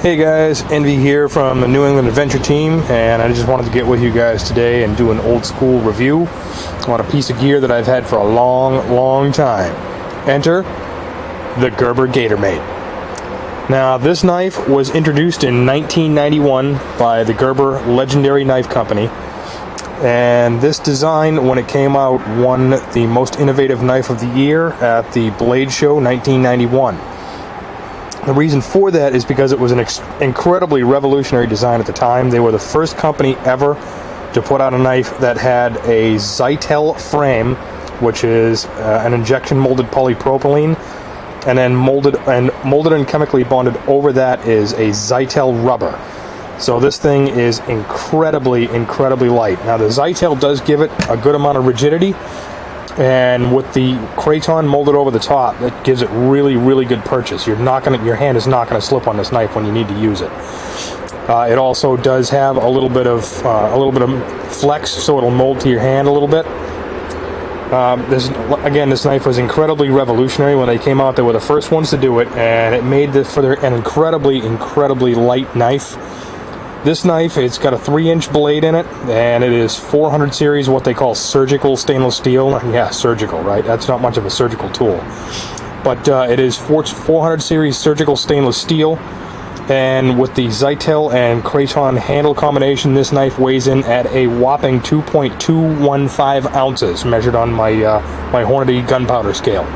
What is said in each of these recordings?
Hey guys, Envy here from the New England Adventure Team, and I just wanted to get with you guys today and do an old school review on a piece of gear that I've had for a long time. Enter the Gerber Gatormate. Now, this knife was introduced in 1991 by the Gerber Legendary Knife Company, and this design, when it came out, won the Most Innovative Knife of the Year at the Blade Show 1991. The reason for that is because it was an incredibly revolutionary design at the time. They were the first company ever to put out a knife that had a Zytel frame, which is an injection molded polypropylene, and then molded and chemically bonded over that is a Zytel rubber. So this thing is incredibly light. Now the Zytel does give it a good amount of rigidity, and with the Kraton molded over the top, that gives it really good purchase. Your hand is not going to slip on this knife when you need to use it. It also does have a little bit of flex, so it'll mold to your hand a little bit. This knife was incredibly revolutionary when they came out. They were the first ones to do it, and it made this for an incredibly light knife. This knife, it's got a 3-inch blade in it, and it is 400 series, what they call surgical stainless steel. Yeah, surgical, right? That's not much of a surgical tool. But it is 400 series surgical stainless steel, and with the Zytel and Kraton handle combination, this knife weighs in at a whopping 2.215 ounces, measured on my Hornady gunpowder scale.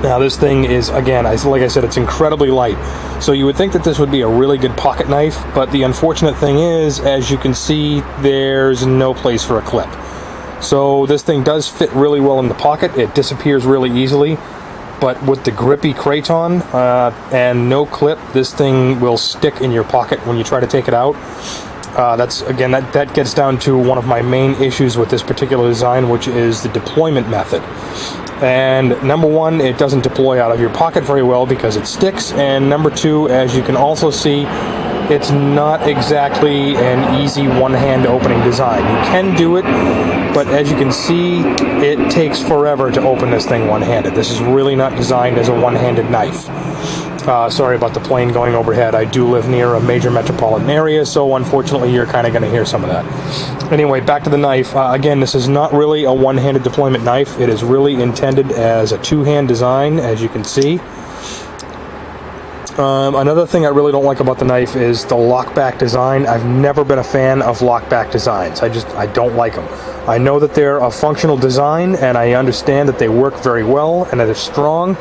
Now this thing is, again, like I said, it's incredibly light. So you would think that this would be a really good pocket knife, but the unfortunate thing is, as you can see, there's no place for a clip. So this thing does fit really well in the pocket. It disappears really easily, but with the grippy Kraton and no clip, this thing will stick in your pocket when you try to take it out. That gets down to one of my main issues with this particular design, which is the deployment method. And number one, it doesn't deploy out of your pocket very well because it sticks, and number two, as you can also see, it's not exactly an easy one-hand opening design. You can do it, but as you can see, it takes forever to open this thing one-handed. This is really not designed as a one-handed knife. Sorry about the plane going overhead. I do live near a major metropolitan area, so unfortunately you're kind of going to hear some of that. Anyway, back to the knife. Again, this is not really a one-handed deployment knife. It is really intended as a two-hand design, as you can see. Another thing I really don't like about the knife is the lockback design. I've never been a fan of lockback designs. I don't like them. I know that they're a functional design, and I understand that they work very well and that they're strong,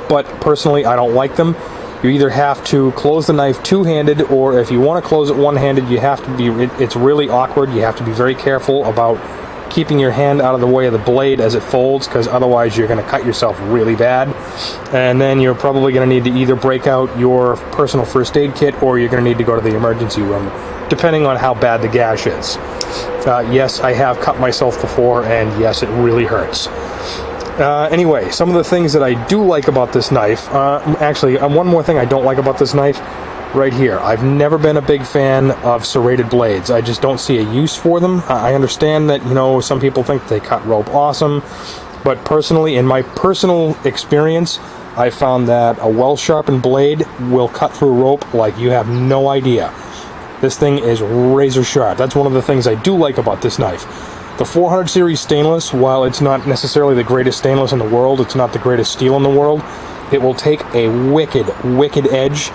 but personally I don't like them. You either have to close the knife two-handed, or if you want to close it one-handed, it's really awkward. You have to be very careful about keeping your hand out of the way of the blade as it folds, because otherwise you're going to cut yourself really bad, and then you're probably going to need to either break out your personal first aid kit, or you're going to need to go to the emergency room, depending on how bad the gash is. Yes, I have cut myself before, and yes, it really hurts. Anyway, some of the things that I do like about this knife, one more thing I don't like about this knife, right here. I've never been a big fan of serrated blades. I just don't see a use for them. I understand that, some people think they cut rope awesome, but personally, in my personal experience, I found that a well-sharpened blade will cut through rope like you have no idea. This thing is razor sharp. That's one of the things I do like about this knife. The 400 series stainless, while it's not necessarily the greatest stainless in the world, it's not the greatest steel in the world, it will take a wicked edge,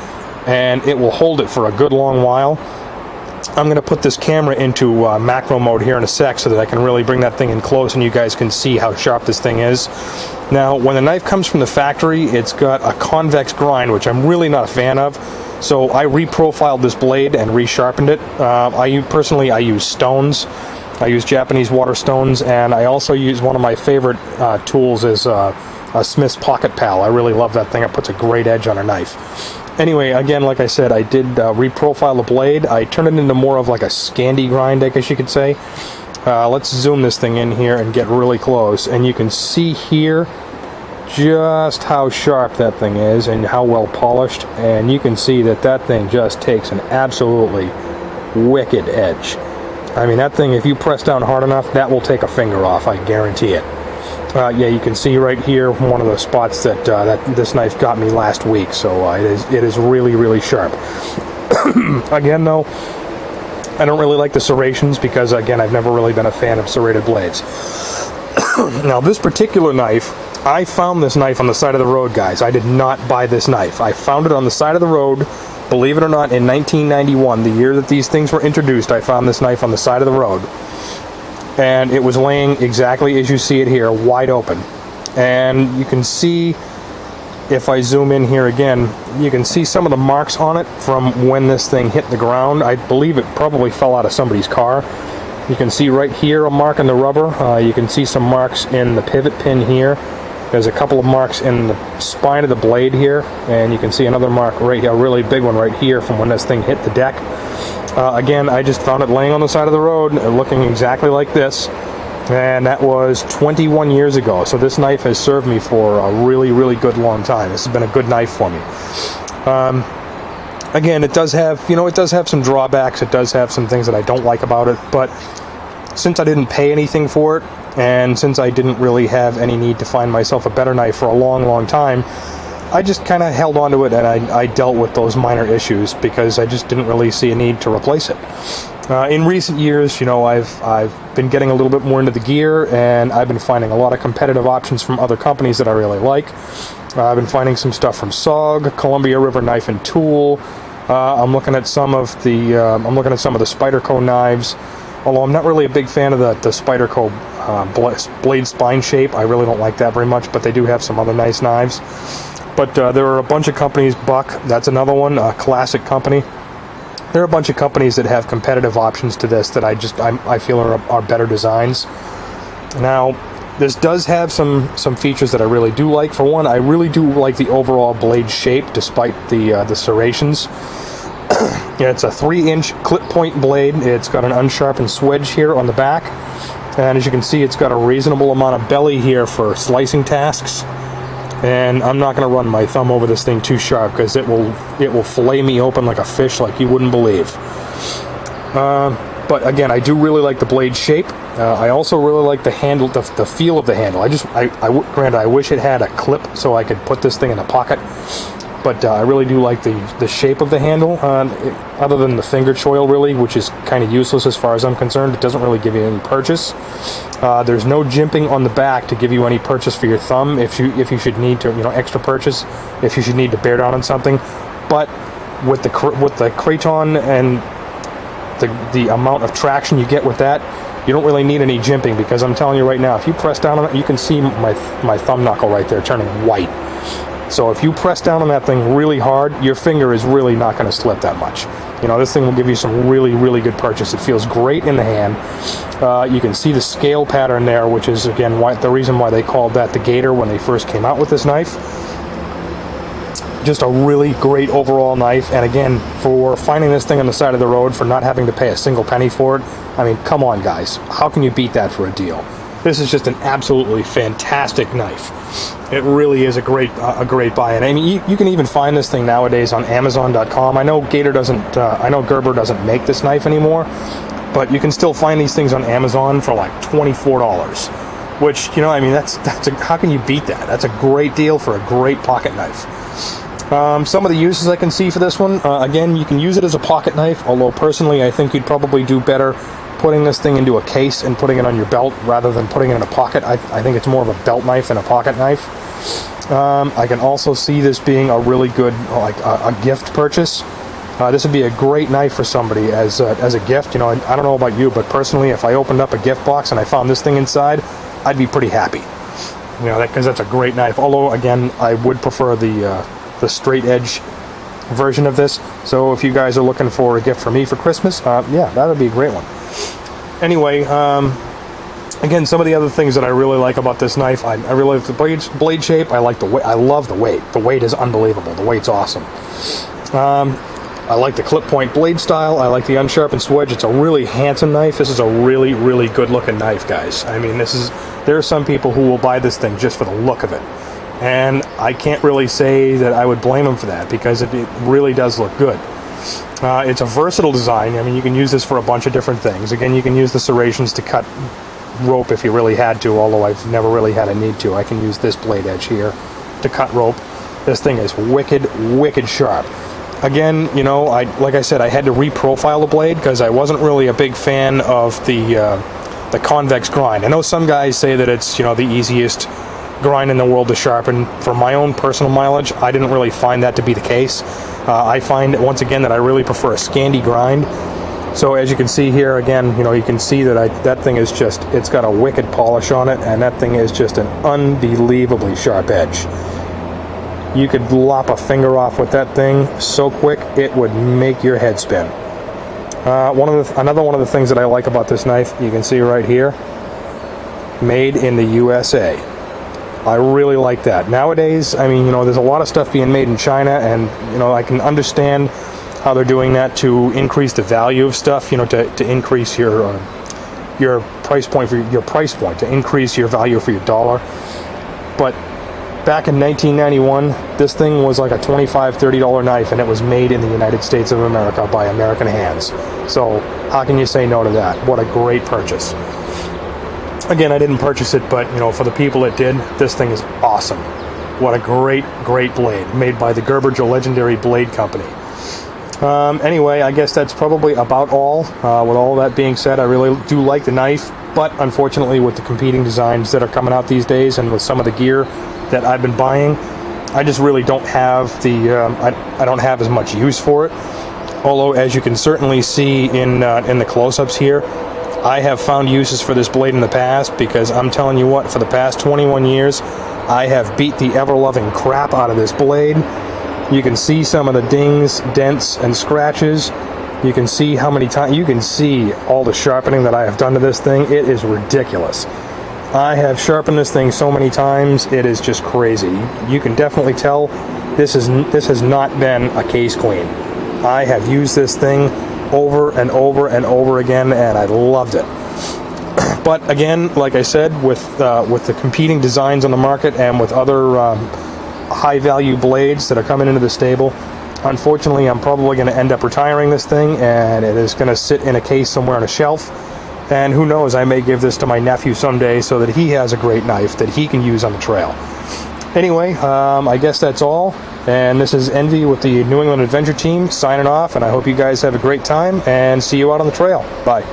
and it will hold it for a good long while. I'm going to put this camera into macro mode here in a sec so that I can really bring that thing in close and you guys can see how sharp this thing is. Now, when the knife comes from the factory, it's got a convex grind, which I'm really not a fan of. So I reprofiled this blade and resharpened it. I use stones. I use Japanese water stones, and I also use one of my favorite tools is a Smith's Pocket Pal. I really love that thing. It puts a great edge on a knife. Anyway, again, like I said, I did reprofile the blade. I turned it into more of like a Scandi grind, I guess you could say. Let's zoom this thing in here and get really close, and you can see here just how sharp that thing is and how well polished, and you can see that thing just takes an absolutely wicked edge. I mean, that thing, if you press down hard enough, that will take a finger off, I guarantee it. Yeah, you can see right here one of the spots that that this knife got me last week. So it is really, really sharp. Again, though, I don't really like the serrations because, again, I've never really been a fan of serrated blades. Now, this particular knife, I found this knife on the side of the road, guys. I did not buy this knife. I found it on the side of the road, believe it or not, in 1991, the year that these things were introduced. I found this knife on the side of the road, and it was laying exactly as you see it here, wide open. And you can see, if I zoom in here again, you can see some of the marks on it from when this thing hit the ground. I believe it probably fell out of somebody's car. You can see right here a mark in the rubber. You can see some marks in the pivot pin here. There's a couple of marks in the spine of the blade here, and you can see another mark right here, a really big one right here from when this thing hit the deck. Again, I just found it laying on the side of the road, looking exactly like this, and that was 21 years ago. So this knife has served me for a really, really good long time. This has been a good knife for me. Again, it does have, it does have some drawbacks. It does have some things that I don't like about it, but since I didn't pay anything for it, and since I didn't really have any need to find myself a better knife for a long, long time, I just kind of held on to it, and I dealt with those minor issues because I just didn't really see a need to replace it. In recent years, I've been getting a little bit more into the gear, and I've been finding a lot of competitive options from other companies that I really like. I've been finding some stuff from SOG, Columbia River Knife and Tool. I'm looking at some of the Spyderco knives. Although I'm not really a big fan of the Spyderco blade spine shape. I really don't like that very much, but they do have some other nice knives. But there are a bunch of companies, Buck, that's another one, a classic company. There are a bunch of companies that have competitive options to this that I feel are better designs. Now, this does have some features that I really do like. For one, I really do like the overall blade shape, despite the serrations. It's a 3-inch clip point blade. It's got an unsharpened swedge here on the back, and as you can see, it's got a reasonable amount of belly here for slicing tasks. And I'm not going to run my thumb over this thing too sharp because it will fillet me open like a fish, like you wouldn't believe. But again, I do really like the blade shape. I also really like the handle, the feel of the handle. Granted, I wish it had a clip so I could put this thing in a pocket. But I really do like the shape of the handle, other than the finger choil, really, which is kind of useless as far as I'm concerned. It doesn't really give you any purchase. There's no jimping on the back to give you any purchase for your thumb if you should need to, extra purchase, if you should need to bear down on something. But with the Kraton and the amount of traction you get with that, you don't really need any jimping, because I'm telling you right now, if you press down on it, you can see my thumb knuckle right there turning white. So if you press down on that thing really hard, your finger is really not going to slip that much. This thing will give you some really, really good purchase. It feels great in the hand. You can see the scale pattern there, which is, again, the reason why they called that the Gator when they first came out with this knife. Just a really great overall knife. And again, for finding this thing on the side of the road, for not having to pay a single penny for it, I mean, come on, guys. How can you beat that for a deal? This is just an absolutely fantastic knife. It really is a great buy. And I mean, you can even find this thing nowadays on Amazon.com. I know Gerber doesn't make this knife anymore, but you can still find these things on Amazon for like $24, which, how can you beat that? That's a great deal for a great pocket knife. Some of the uses I can see for this one, again, you can use it as a pocket knife, although personally I think you'd probably do better putting this thing into a case and putting it on your belt rather than putting it in a pocket. I think it's more of a belt knife than a pocket knife. I can also see this being a really good, a gift purchase. This would be a great knife for somebody as a gift. I don't know about you, but personally, if I opened up a gift box and I found this thing inside, I'd be pretty happy. Because that's a great knife. Although, again, I would prefer the straight edge version of this. So if you guys are looking for a gift for me for Christmas, yeah, that would be a great one. Anyway, again, some of the other things that I really like about this knife, I really like the blade shape. I like the weight. I love the weight. The weight is unbelievable. The weight's awesome. I like the clip point blade style. I like the unsharpened swedge. It's a really handsome knife. This is a really, really good looking knife, guys. I mean, there are some people who will buy this thing just for the look of it. And I can't really say that I would blame them for that, because it really does look good. It's a versatile design. I mean, you can use this for a bunch of different things. Again, you can use the serrations to cut rope if you really had to, although I've never really had a need to. I can use this blade edge here to cut rope. This thing is wicked, wicked sharp. Again, you know, like I said, I had to reprofile the blade because I wasn't really a big fan of the convex grind. I know some guys say that it's, you know, the easiest grind in the world to sharpen. For my own personal mileage, I didn't really find that to be the case. I find, once again, that I really prefer a Scandi grind. So as you can see here, again, you know, you can see that that thing is just, it's got a wicked polish on it, and that thing is just an unbelievably sharp edge. You could lop a finger off with that thing so quick it would make your head spin. Another one of the things that I like about this knife, you can see right here, made in the USA. I really like that. Nowadays, I mean, you know, there's a lot of stuff being made in China, and, you know, I can understand how they're doing that to increase the value of stuff, you know, to increase your price point to increase your value for your dollar. But back in 1991, this thing was like a $25, $30 knife, and it was made in the United States of America by American hands. So how can you say no to that? What a great purchase. Again, I didn't purchase it, but, you know, for the people that did, this thing is awesome. What a great, great blade, made by the Gerber Legendary Blade Company. Anyway, I guess that's probably about all. With all that being said, I really do like the knife, but unfortunately with the competing designs that are coming out these days and with some of the gear that I've been buying, I just really don't have I don't have as much use for it. Although, as you can certainly see in the close-ups here, I have found uses for this blade in the past, because I'm telling you what, for the past 21 years, I have beat the ever-loving crap out of this blade. You can see some of the dings, dents, and scratches. You can see how many times, you can see all the sharpening that I have done to this thing. It is ridiculous. I have sharpened this thing so many times, it is just crazy. You can definitely tell this has not been a case clean. I have used this thing over and over and over again, and I loved it. But again, like I said, with the competing designs on the market and with other high-value blades that are coming into the stable, unfortunately, I'm probably going to end up retiring this thing, and it is going to sit in a case somewhere on a shelf. And who knows, I may give this to my nephew someday so that he has a great knife that he can use on the trail. Anyway, I guess that's all. And this is Envy with the New England Adventure Team signing off, and I hope you guys have a great time, and see you out on the trail. Bye.